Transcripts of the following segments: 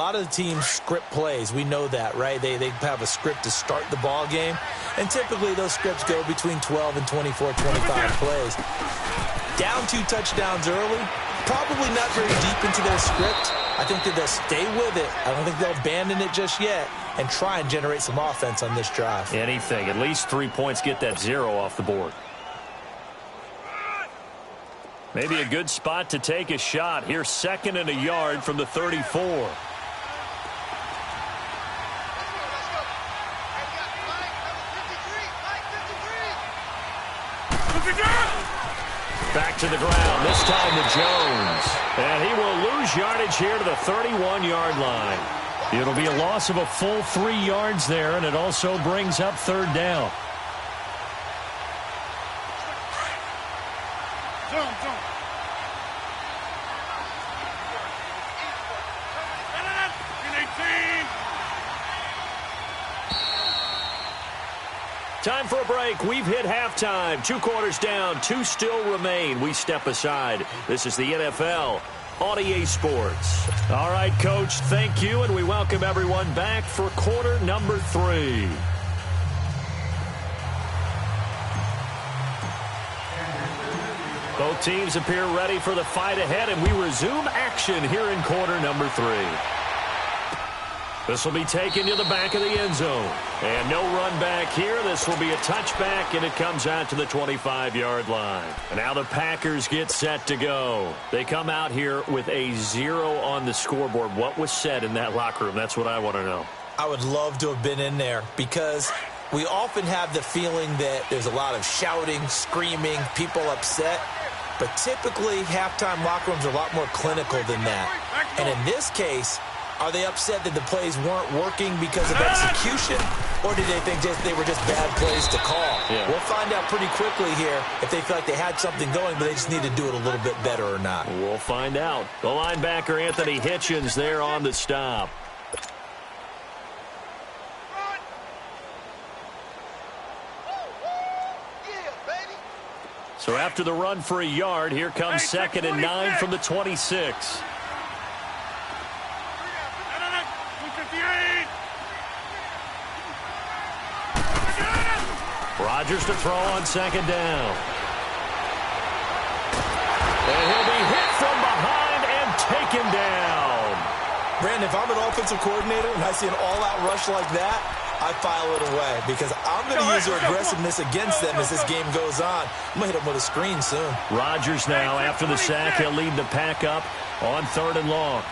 A lot of the teams script plays. We know that, right? They have a script to start the ball game, and typically those scripts go between 12 and 24, 25 plays. Down 2 touchdowns early, probably not very deep into their script. I think that they'll stay with it. I don't think they'll abandon it just yet and try and generate some offense on this drive. Anything. At least 3 points, get that 0 off the board. Maybe a good spot to take a shot. Here's 2nd and a yard from the 34. Back to the ground, this time to Jones. And he will lose yardage here to the 31-yard line. It'll be a loss of a full 3 yards there, and it also brings up 3rd down. Time for a break. We've hit halftime. 2 quarters down. 2 still remain. We step aside. This is the NFL on EA Sports. All right, Coach, thank you, and we welcome everyone back for quarter number 3. Both teams appear ready for the fight ahead, and we resume action here in quarter number 3. This will be taken to the back of the end zone. And no run back here. This will be a touchback, and it comes out to the 25-yard line. And now the Packers get set to go. They come out here with a 0 on the scoreboard. What was said in that locker room? That's what I want to know. I would love to have been in there because we often have the feeling that there's a lot of shouting, screaming, people upset. But typically, halftime locker rooms are a lot more clinical than that. And in this case, are they upset that the plays weren't working because of execution, or did they think they were just bad plays to call? Yeah. We'll find out pretty quickly here if they feel like they had something going, but they just need to do it a little bit better or not. We'll find out. The linebacker, Anthony Hitchens, there on the stop. So after the run for a yard, here comes 2nd and 9 from the 26. Rodgers to throw on 2nd down. And he'll be hit from behind and taken down. Brandon, if I'm an offensive coordinator and I see an all-out rush like that, I file it away because I'm going to use their aggressiveness against them as this game goes on. I'm going to hit them with a screen soon. Rodgers now, after the sack, he'll lead the pack up on 3rd and long.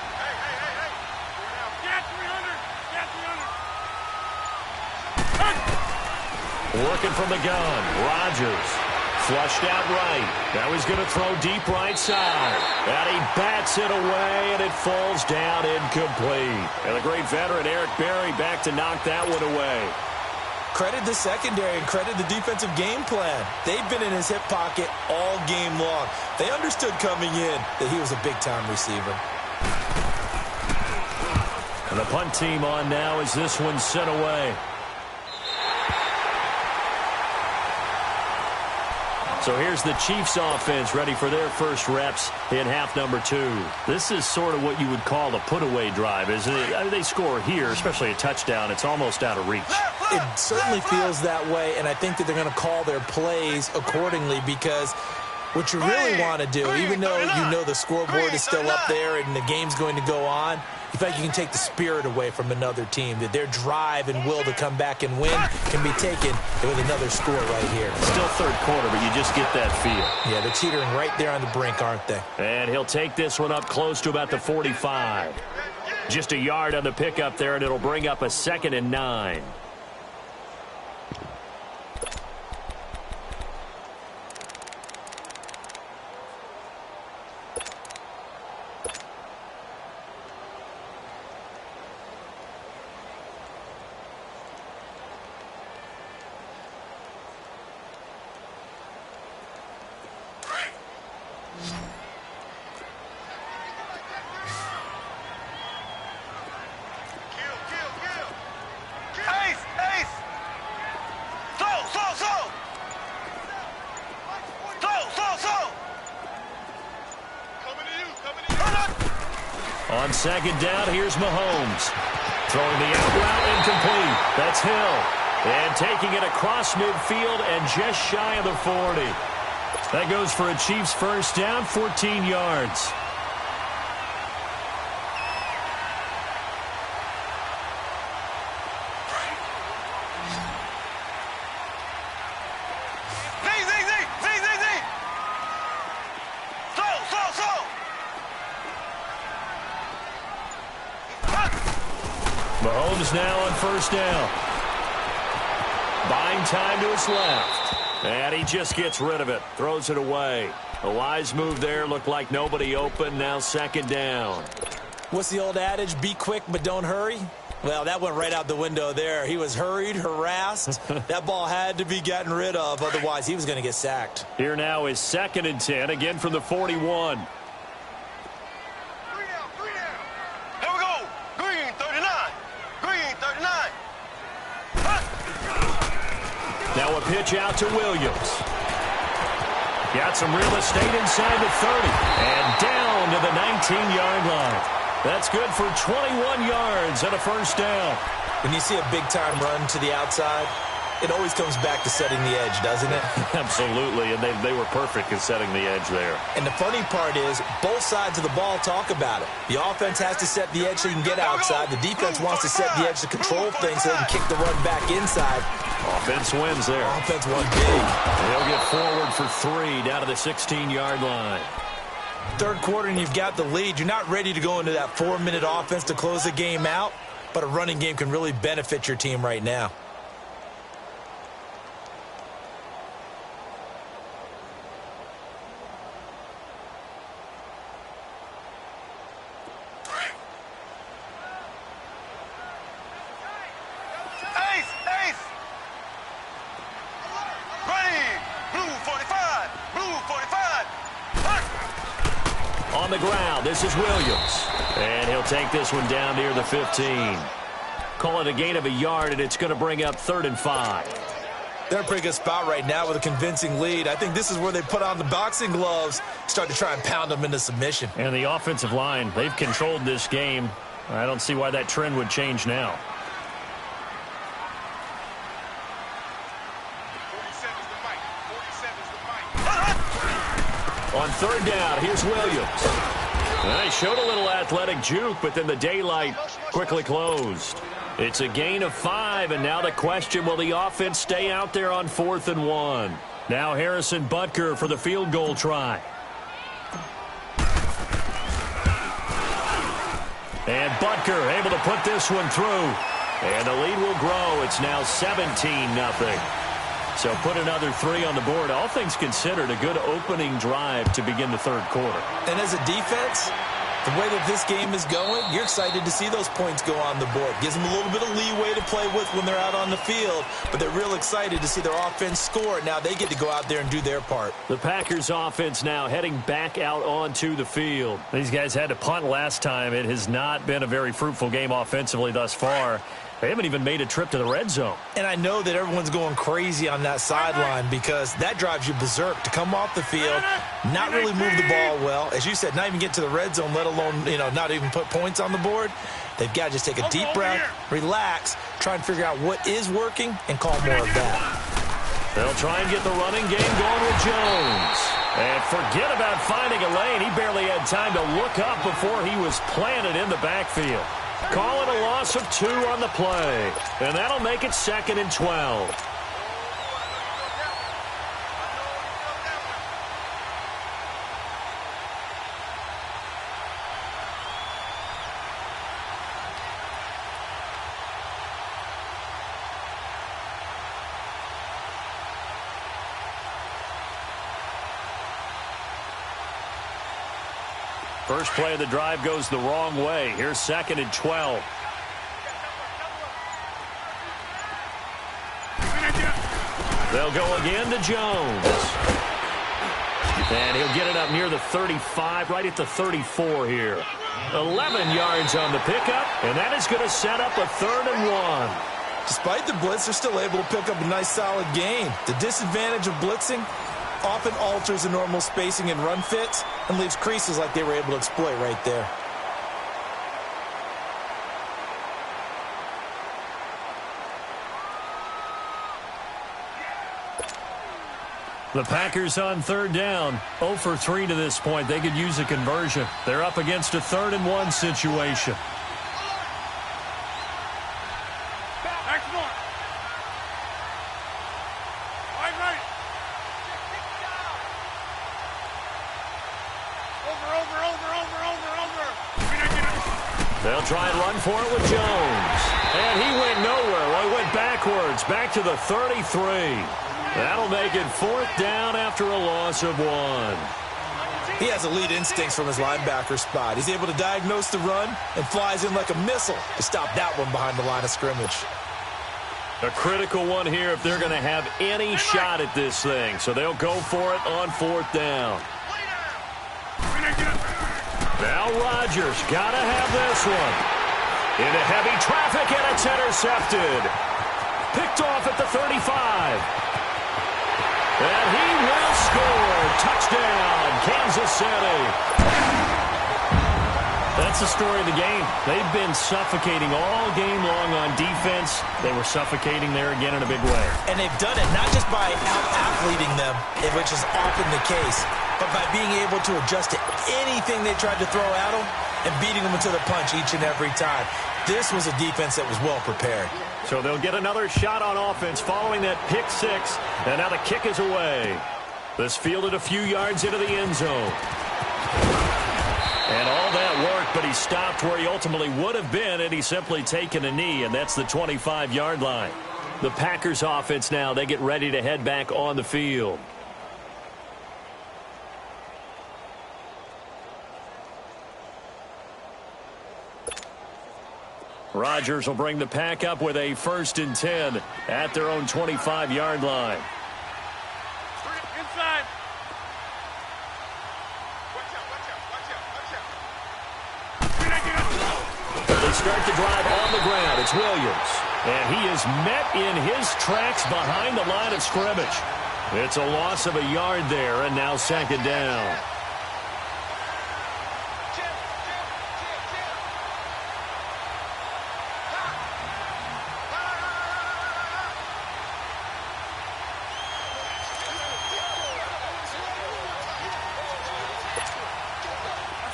Working from the gun, Rodgers flushed out right. Now he's going to throw deep right side. And he bats it away, and it falls down incomplete. And the great veteran Eric Berry back to knock that one away. Credit the secondary and credit the defensive game plan. They've been in his hip pocket all game long. They understood coming in that he was a big-time receiver. And the punt team on now as this one's sent away. So here's the Chiefs offense ready for their first reps in half number 2. This is sort of what you would call a put-away drive, isn't it? I mean, they score here, especially a touchdown. It's almost out of reach. It certainly feels that way, and I think that they're going to call their plays accordingly because what you really want to do, even though you know the scoreboard is still up there and the game's going to go on, you feel like you can take the spirit away from another team, that their drive and will to come back and win can be taken with another score right here. Still 3rd quarter, but you just get that feel. Yeah, they're teetering right there on the brink, aren't they? And he'll take this one up close to about the 45. Just a yard on the pickup there, and it'll bring up a 2nd and 9. On second down, here's Mahomes. Throwing the out route incomplete. That's Hill. And taking it across midfield and just shy of the 40. That goes for a Chiefs first down, 14 yards. Mahomes now on first down. Buying time to his left. And he just gets rid of it. Throws it away. A wise move there. Looked like nobody open. Now second down. What's the old adage? Be quick, but don't hurry. Well, that went right out the window there. He was hurried, harassed. That ball had to be gotten rid of. Otherwise, he was going to get sacked. Here now is 2nd and 10. Again from the 41. Now a pitch out to Williams. Got some real estate inside the 30. And down to the 19-yard line. That's good for 21 yards and a first down. When you see a big-time run to the outside, it always comes back to setting the edge, doesn't it? Absolutely, and they were perfect in setting the edge there. And the funny part is, both sides of the ball talk about it. The offense has to set the edge so you can get outside. The defense wants to set the edge to control things so they can kick the run back inside. Offense wins there. Offense won big. They'll get forward for 3 down to the 16-yard line. Third quarter and you've got the lead. You're not ready to go into that 4-minute offense to close the game out, but a running game can really benefit your team right now. On the ground, this is Williams. And he'll take this one down near the 15. Call it a gain of a yard, and it's going to bring up 3rd and 5. They're in a pretty good spot right now with a convincing lead. I think this is where they put on the boxing gloves, start to try and pound them into submission. And the offensive line, they've controlled this game. I don't see why that trend would change now. On 3rd down, here's Williams. Well, he showed a little athletic juke, but then the daylight quickly closed. It's a gain of 5, and now the question, will the offense stay out there on 4th and 1? Now Harrison Butker for the field goal try. And Butker able to put this one through. And the lead will grow. It's now 17-0. So put another 3 on the board. All things considered, a good opening drive to begin the third quarter. And as a defense, the way that this game is going, you're excited to see those points go on the board. Gives them a little bit of leeway to play with when they're out on the field, but they're real excited to see their offense score. Now they get to go out there and do their part. The Packers offense now heading back out onto the field. These guys had to punt last time. It has not been a very fruitful game offensively thus far. They haven't even made a trip to the red zone. And I know that everyone's going crazy on that sideline because that drives you berserk to come off the field, not really move the ball well. As you said, not even get to the red zone, let alone, not even put points on the board. They've got to just take a deep breath, relax, try and figure out what is working, and call more of that. They'll try and get the running game going with Jones. And forget about finding a lane. He barely had time to look up before he was planted in the backfield. Call it a loss of 2 on the play. And that'll make it 2nd and 12. First play of the drive goes the wrong way. Here's 2nd and 12. They'll go again to Jones. And he'll get it up near the 35, right at the 34 here. 11 yards on the pickup, and that is going to set up a 3rd and 1. Despite the blitz, they're still able to pick up a nice, solid gain. The disadvantage of blitzing often alters the normal spacing and run fits and leaves creases like they were able to exploit right there. The Packers on third down, 0 for 3 to this point. They could use a conversion. They're up against a 3rd-and-1 situation. They'll try and run for it with Jones. And he went nowhere. Well, he went backwards, back to the 33. That'll make it 4th down after a loss of 1. He has elite instincts from his linebacker spot. He's able to diagnose the run and flies in like a missile to stop that one behind the line of scrimmage. A critical one here if they're going to have any shot at this thing. So they'll go for it on 4th down. Now Rodgers got to have this one. Into heavy traffic, and it's intercepted. Picked off at the 35. And he will score. Touchdown, Kansas City. That's the story of the game. They've been suffocating all game long on defense. They were suffocating there again in a big way. And they've done it not just by out-athleting them, which is often the case, but by being able to adjust to anything they tried to throw at them and beating them into the punch each and every time. This was a defense that was well prepared. So they'll get another shot on offense following that pick 6, and now the kick is away. This fielded a few yards into the end zone. And all that worked, but he stopped where he ultimately would have been had he simply taken a knee, and that's the 25-yard line. The Packers offense now, they get ready to head back on the field. Rodgers will bring the pack up with a 1st and 10 at their own 25-yard line. Inside. They start the drive on the ground. It's Williams. And he is met in his tracks behind the line of scrimmage. It's a loss of a yard there, and now 2nd down.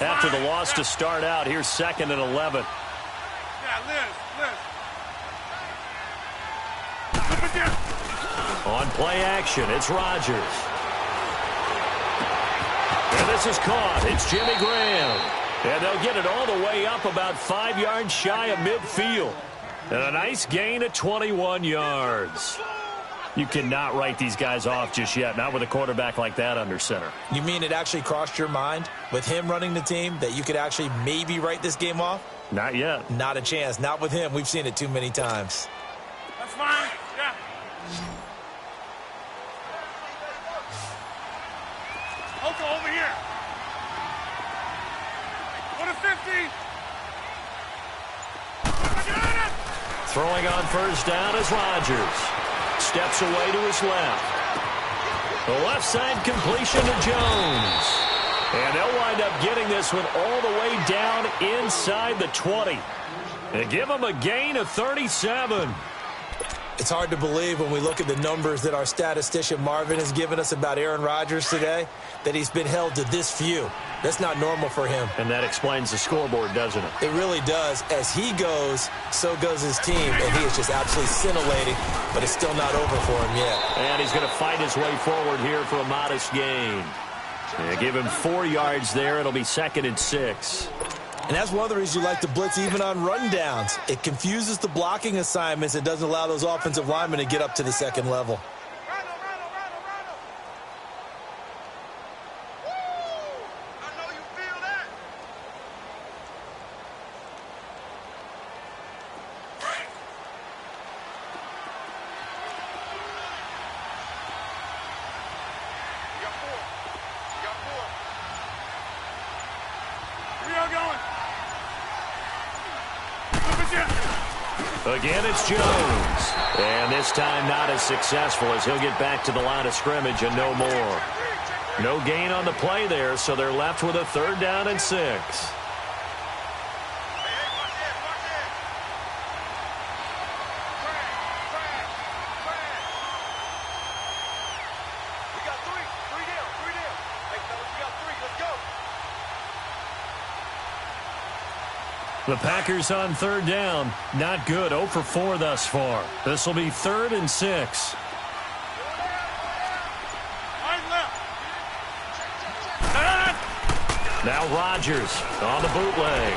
After the loss to start out, here's 2nd and 11. On play action, it's Rodgers. And this is caught. It's Jimmy Graham. And they'll get it all the way up about 5 yards shy of midfield. And a nice gain of 21 yards. You cannot write these guys off just yet, not with a quarterback like that under center. You mean it actually crossed your mind with him running the team that you could actually maybe write this game off? Not yet. Not a chance. Not with him. We've seen it too many times. That's fine. Yeah. Hoka, over here. 150. Throwing on 1st down is Rodgers. Steps away to his left. The left side completion to Jones. And they'll wind up getting this one all the way down inside the 20. And give them a gain of 37. It's hard to believe when we look at the numbers that our statistician Marvin has given us about Aaron Rodgers today, that he's been held to this few. That's not normal for him. And that explains the scoreboard, doesn't it? It really does. As he goes, so goes his team, and he is just absolutely scintillating, but it's still not over for him yet. And he's going to fight his way forward here for a modest gain. Yeah, give him 4 yards there. It'll be 2nd and 6. And that's one of the reasons you like to blitz even on rundowns. It confuses the blocking assignments. It doesn't allow those offensive linemen to get up to the 2nd level. Again, it's Jones. And this time not as successful as he'll get back to the line of scrimmage and no more. No gain on the play there, so they're left with a 3rd down and 6. We got 3. The Packers on third down. Not good. 0 for 4 thus far. This will be 3rd and 6. Now Rodgers on the bootleg.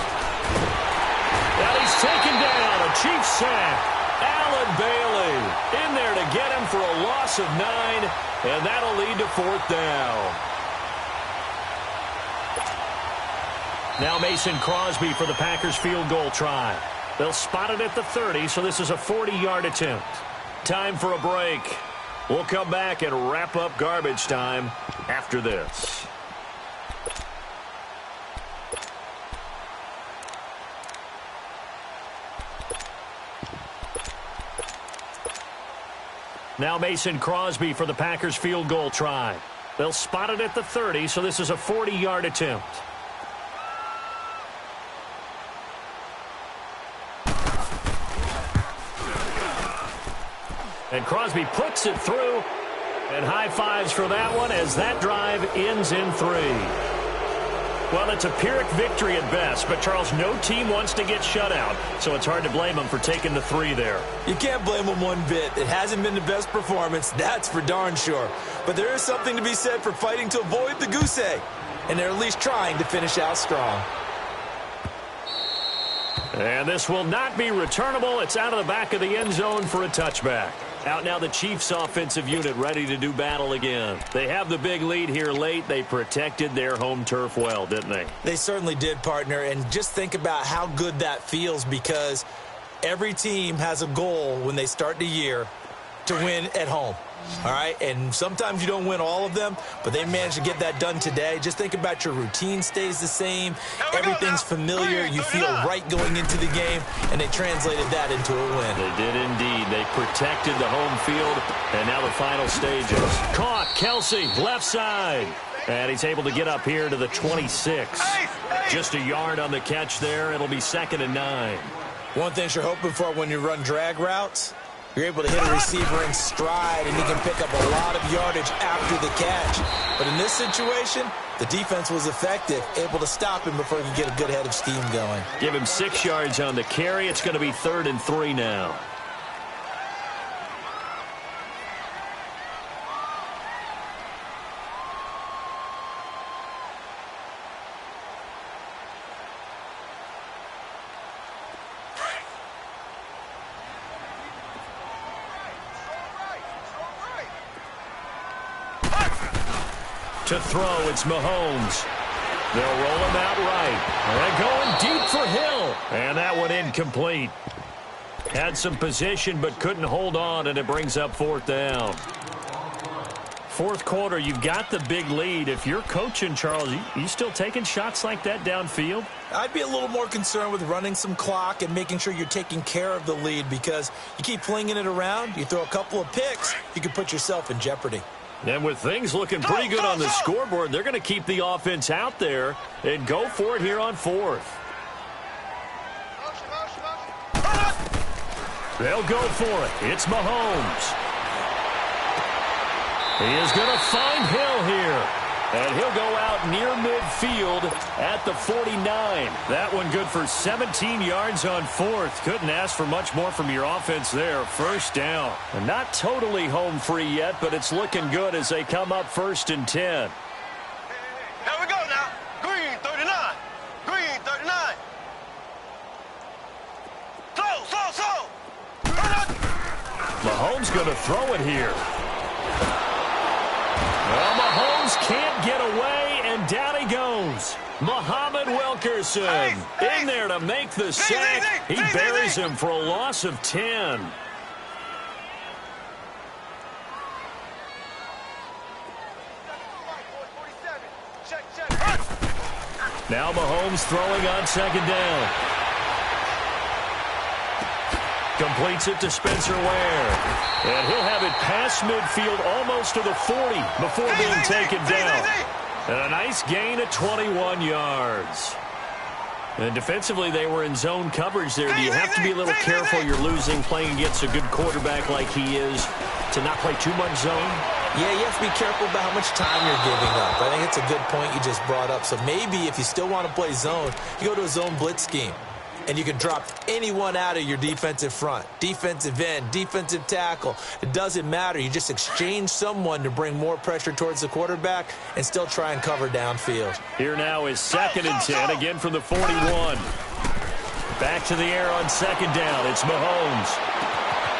And he's taken down. A Chiefs sack. Allen Bailey in there to get him for a loss of 9. And that'll lead to 4th down. Now Mason Crosby for the Packers field goal try. They'll spot it at the 30, so this is a 40-yard attempt. Time for a break. We'll come back and wrap up garbage time after this. Now Mason Crosby for the Packers field goal try. They'll spot it at the 30, so this is a 40-yard attempt. And Crosby puts it through, and high fives for that one as that drive ends in 3. Well, it's a Pyrrhic victory at best, but Charles, no team wants to get shut out, so it's hard to blame them for taking the 3 there. You can't blame them one bit. It hasn't been the best performance, that's for darn sure. But there is something to be said for fighting to avoid the goose egg, and they're at least trying to finish out strong. And this will not be returnable. It's out of the back of the end zone for a touchback. Out now the Chiefs offensive unit ready to do battle again. They have the big lead here late. They protected their home turf well, didn't they? They certainly did, partner. And just think about how good that feels, because every team has a goal when they start the year to win at home. All right, and sometimes you don't win all of them, but they managed to get that done today. Just think about your routine stays the same. Everything's familiar. You feel right going into the game, and they translated that into a win. They did indeed. They protected the home field, and now the final stages. Caught, Kelsey, left side. And he's able to get up here to the 26. Just a yard on the catch there. It'll be 2nd and 9. One thing you're hoping for when you run drag routes, you're able to hit a receiver in stride, and he can pick up a lot of yardage after the catch. But in this situation, the defense was effective, able to stop him before he could get a good head of steam going. Give him 6 yards on the carry. It's going to be 3rd and 3 now. To throw, it's Mahomes. They'll roll him out right. And going deep for Hill. And that one incomplete. Had some position but couldn't hold on, and it brings up 4th down. 4th quarter, you've got the big lead. If you're coaching, Charles, you still taking shots like that downfield? I'd be a little more concerned with running some clock and making sure you're taking care of the lead, because you keep flinging it around, you throw a couple of picks, you can put yourself in jeopardy. And with things looking pretty good on the scoreboard, they're going to keep the offense out there and go for it here on 4th. They'll go for it. It's Mahomes. He is going to find Hill here. And he'll go out near midfield at the 49. That one good for 17 yards on 4th. Couldn't ask for much more from your offense there. 1st down. And not totally home free yet, but it's looking good as they come up 1st and 10. Here we go now. Green 39. Green 39. Slow. Mahomes going to throw it here. Well, Mahomes can't get away, and down he goes. Muhammad Wilkerson in there to make the sack. He buries him for a loss of 10. Now Mahomes throwing on 2nd down. Completes it to Spencer Ware. And he'll have it past midfield almost to the 40 before being taken down. And a nice gain of 21 yards. And defensively, they were in zone coverage there. Do you have to be a little careful? You're losing playing against a good quarterback like he is to not play too much zone? Yeah, you have to be careful about how much time you're giving up. I think it's a good point you just brought up. So maybe if you still want to play zone, you go to a zone blitz scheme. and you can drop anyone out of your defensive front. Defensive end, defensive tackle. It doesn't matter. You just exchange someone to bring more pressure towards the quarterback and still try and cover downfield. Here now is 2nd and 10, again from the 41. Back to the air on 2nd down. It's Mahomes.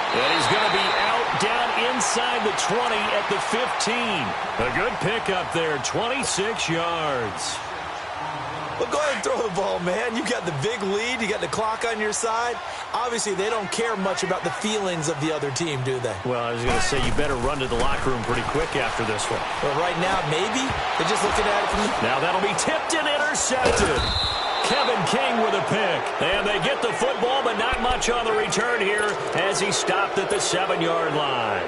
And he's going to be out down inside the 20 at the 15. A good pickup there, 26 yards. Well, go ahead and throw the ball, man. You got the big lead. You got the clock on your side. Obviously, they don't care much about the feelings of the other team, do they? Well, I was going to say, you better run to the locker room pretty quick after this one. But right now, maybe. They're just looking at it from the... Now that'll be tipped and intercepted. Kevin King with a pick. And they get the football, but not much on the return here as he stopped at the 7-yard line.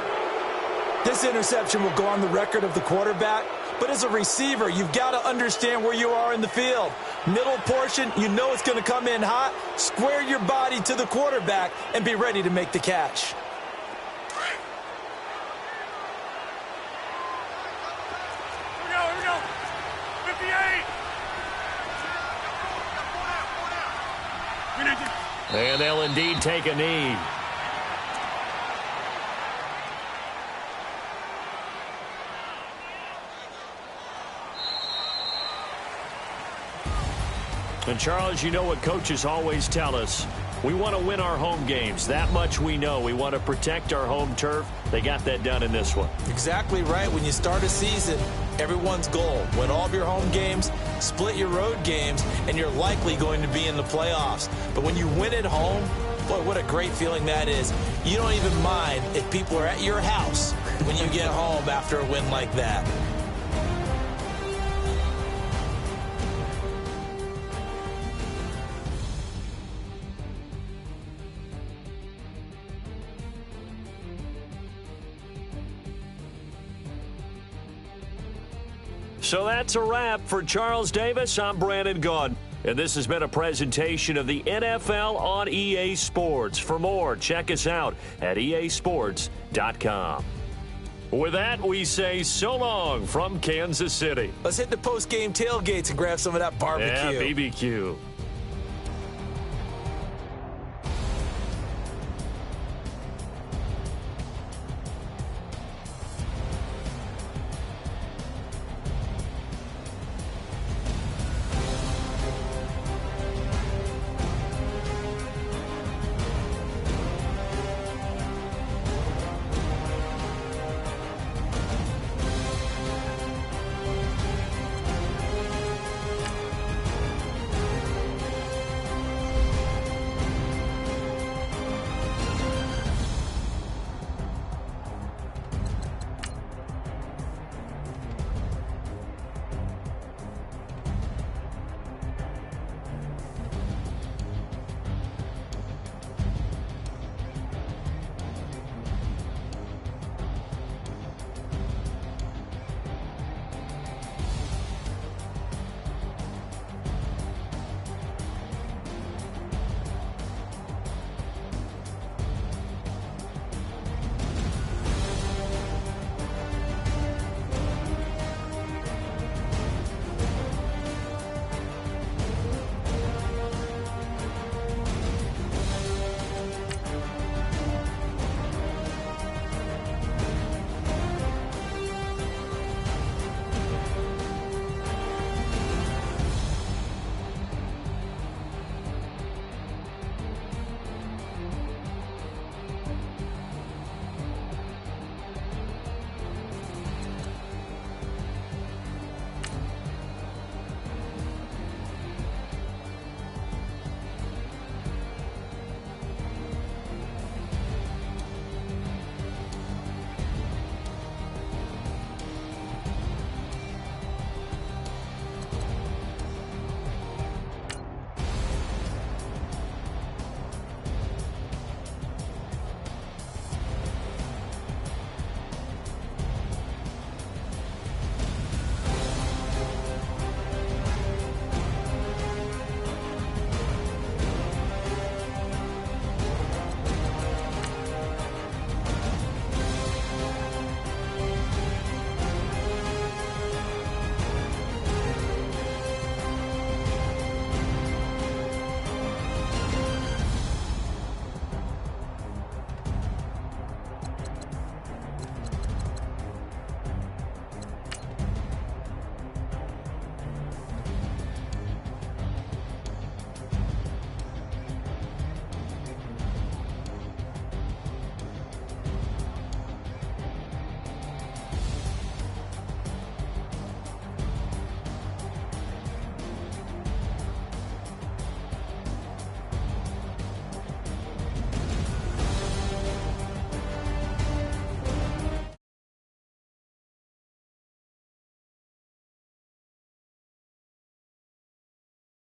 This interception will go on the record of the quarterback. But as a receiver, you've got to understand where you are in the field. Middle portion, you know it's going to come in hot. Square your body to the quarterback and be ready to make the catch. Here we go. 58. And they'll indeed take a knee. And, Charles, you know what coaches always tell us. We want to win our home games. That much we know. We want to protect our home turf. They got that done in this one. Exactly right. When you start a season, everyone's goal, win all of your home games, split your road games, and you're likely going to be in the playoffs. But when you win at home, boy, what a great feeling that is. You don't even mind if people are at your house when you get home after a win like that. So that's a wrap for Charles Davis. I'm Brandon Gaudin. And this has been a presentation of the NFL on EA Sports. For more, check us out at easports.com. With that, we say so long from Kansas City. Let's hit the post-game tailgates and grab some of that barbecue. Yeah, BBQ.